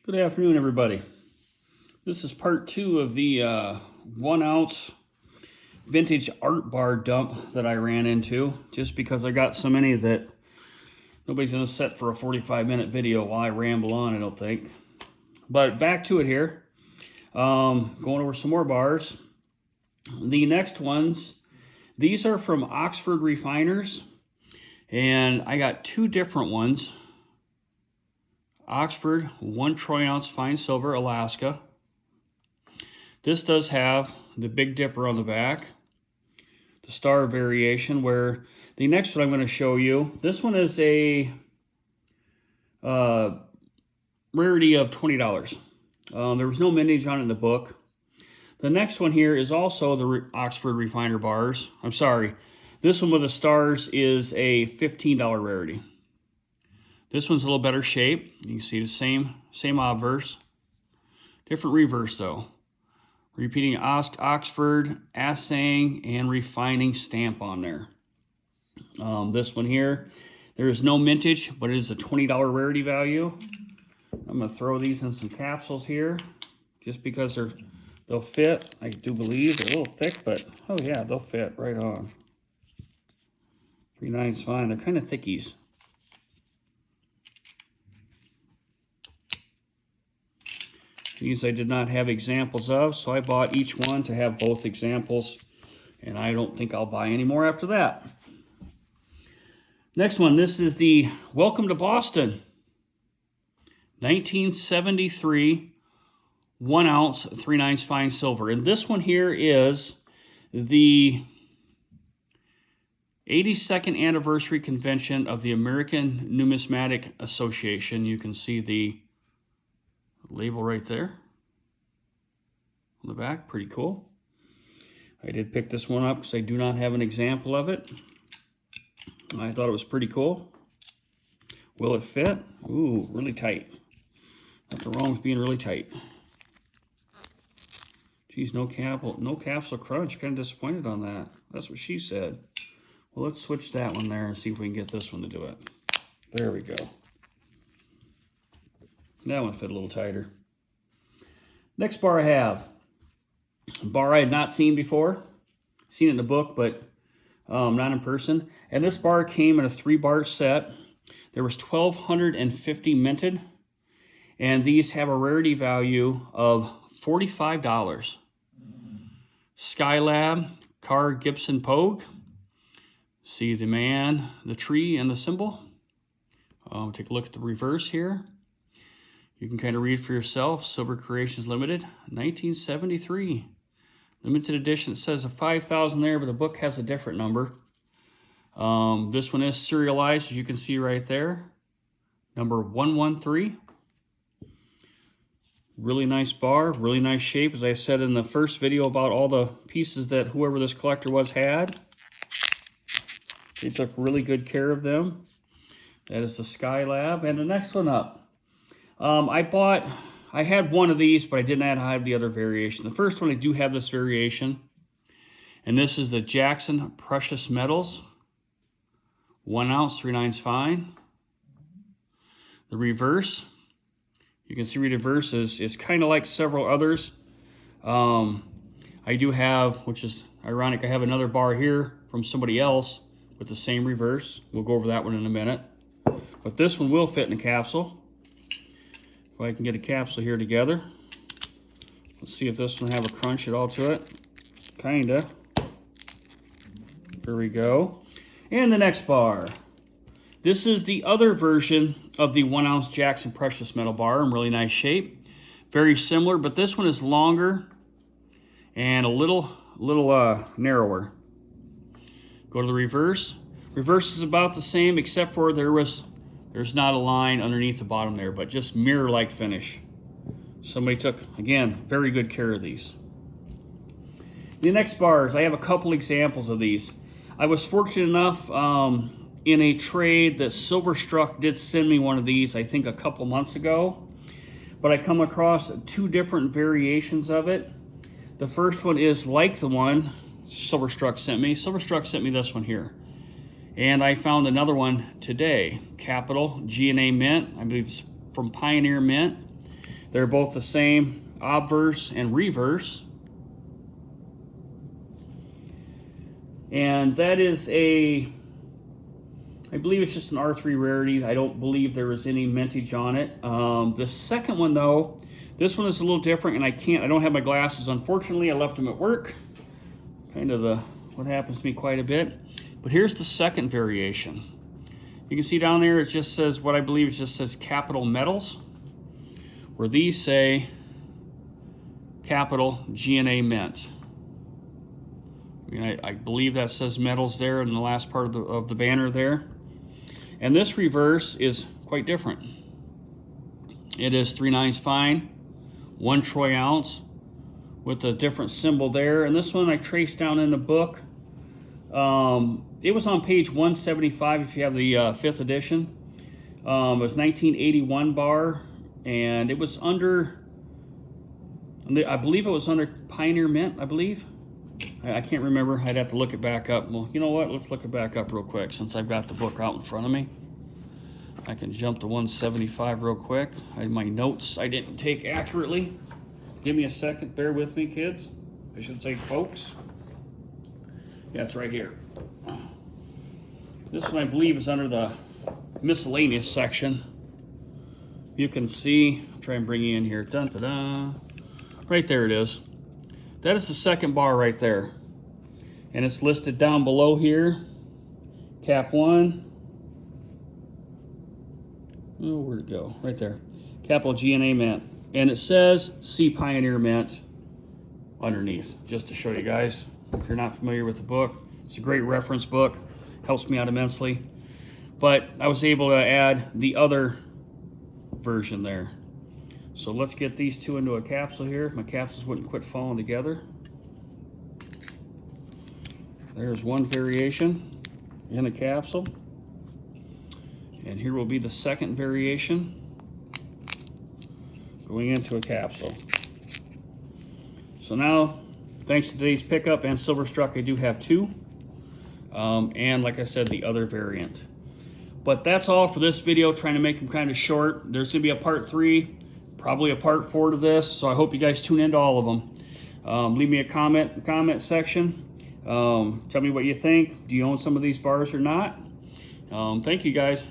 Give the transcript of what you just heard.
Good afternoon, everybody. This is part two of the 1 ounce vintage art bar dump that I ran into, just because I got so many that nobody's going to set for a 45-minute video while I ramble on, I don't think. But back to it here. Going over some more bars. The next ones, these are from Oxford Refiners, and I got two different ones. Oxford 1 troy ounce fine silver, Alaska. This does have the Big Dipper on the back, the star variation, where the next one I'm going to show you, this one is a rarity of $20. There was no mintage on it in the book. The next one here is also the Oxford Refiner bars. I'm sorry, this one with the stars is a $15 rarity. This one's a little better shape. You can see the same obverse. Different reverse though. Repeating Oxford, assaying, and refining stamp on there. This one here, there is no mintage, but it is a $20 rarity value. I'm going to throw these in some capsules here, just because they'll fit. I do believe they're a little thick, but oh yeah, they'll fit right on. 3/9 is fine. They're kind of thickies. These I did not have examples of, so I bought each one to have both examples, and I don't think I'll buy any more after that. Next one, this is the Welcome to Boston 1973 1 ounce 3/9 fine silver. And this one here is the 82nd anniversary convention of the American Numismatic Association. You can see the label right there on the back. Pretty cool. I did pick this one up because I do not have an example of it. I thought it was pretty cool. Will it fit? Ooh, really tight. Nothing wrong with being really tight. Geez, no capsule crunch. Kind of disappointed on that. That's what she said. Well, let's switch that one there and see if we can get this one to do it. There we go. That one fit a little tighter. Next bar I have, a bar I had not seen before. Seen it in the book, but not in person. And this bar came in a 3-bar set. There was 1,250 minted, and these have a rarity value of $45. Skylab Carr Gibson Pogue. See the man, the tree, and the symbol. Take a look at the reverse here. You can kind of read for yourself. Silver Creations Limited, 1973. Limited edition. It says a 5,000 there, but the book has a different number. This one is serialized, as you can see right there. Number 113. Really nice bar, really nice shape. As I said in the first video about all the pieces that whoever this collector was had. They took really good care of them. That is the Skylab. And the next one up. I had one of these, but I did not have the other variation. The first one, I do have this variation. And this is the Jackson Precious Metals. 1 ounce, 3/9 fine. The reverse, you can see the reverse is kind of like several others. I do have, which is ironic, I have another bar here from somebody else with the same reverse. We'll go over that one in a minute. But this one will fit in a capsule. If I can get a capsule here together. Let's see if this one have a crunch at all to it. Kinda. There we go. And the next bar. This is the other version of the 1 ounce Jackson Precious Metal bar in really nice shape. Very similar, but this one is longer and a little narrower. Go to the reverse. Reverse is about the same, except for there's not a line underneath the bottom there, but just mirror-like finish. Somebody took, again, very good care of these. The next bars, I have a couple examples of these. I was fortunate enough in a trade that Silverstruck did send me one of these, I think a couple months ago. But I come across two different variations of it. The first one is like the one Silverstruck sent me. Silverstruck sent me this one here. And I found another one today, Capital G&A Mint. I believe it's from Pioneer Mint. They're both the same, obverse and reverse. And that is I believe it's just an R3 rarity. I don't believe there was any mintage on it. The second one though, this one is a little different, and I don't have my glasses. Unfortunately, I left them at work. Kind of what happens to me quite a bit. But here's the second variation. You can see down there it just says, what I believe it just says Capital Metals, where these say Capital G&A Mint. I mean, I believe that says metals there in the last part of the banner there. And this reverse is quite different. It is 3/9 fine, 1 troy ounce, with a different symbol there. And this one I traced down in the book. It was on page 175 if you have the 5th edition. It was 1981 bar, and it was under, I believe it was under Pioneer Mint, I believe. I can't remember. I'd have to look it back up. Well, you know what? Let's look it back up real quick since I've got the book out in front of me. I can jump to 175 real quick. My notes I didn't take accurately. Give me a second. Bear with me, kids. I should say folks. Yeah, it's right here. This one I believe is under the miscellaneous section. You can see, I'll try and bring you in here. Dun, da, da. Right there it is. That is the second bar right there. And it's listed down below here. Cap 1. Oh, where'd it go? Right there. Capital G&A Mint. And it says C Pioneer Mint underneath, just to show you guys. If you're not familiar with the book, it's a great reference book. Helps me out immensely. But I was able to add the other version there. So let's get these two into a capsule here. My capsules wouldn't quit falling together. There's one variation in a capsule. And here will be the second variation going into a capsule. So now, thanks to today's pickup and Silverstruck, I do have 2. And like I said, the other variant. But that's all for this video, trying to make them kind of short. There's gonna be a part 3, probably a part 4 to this, so I hope you guys tune into all of them. Leave me a comment in the comment section. Tell me what you think. Do you own some of these bars or not? Thank you guys.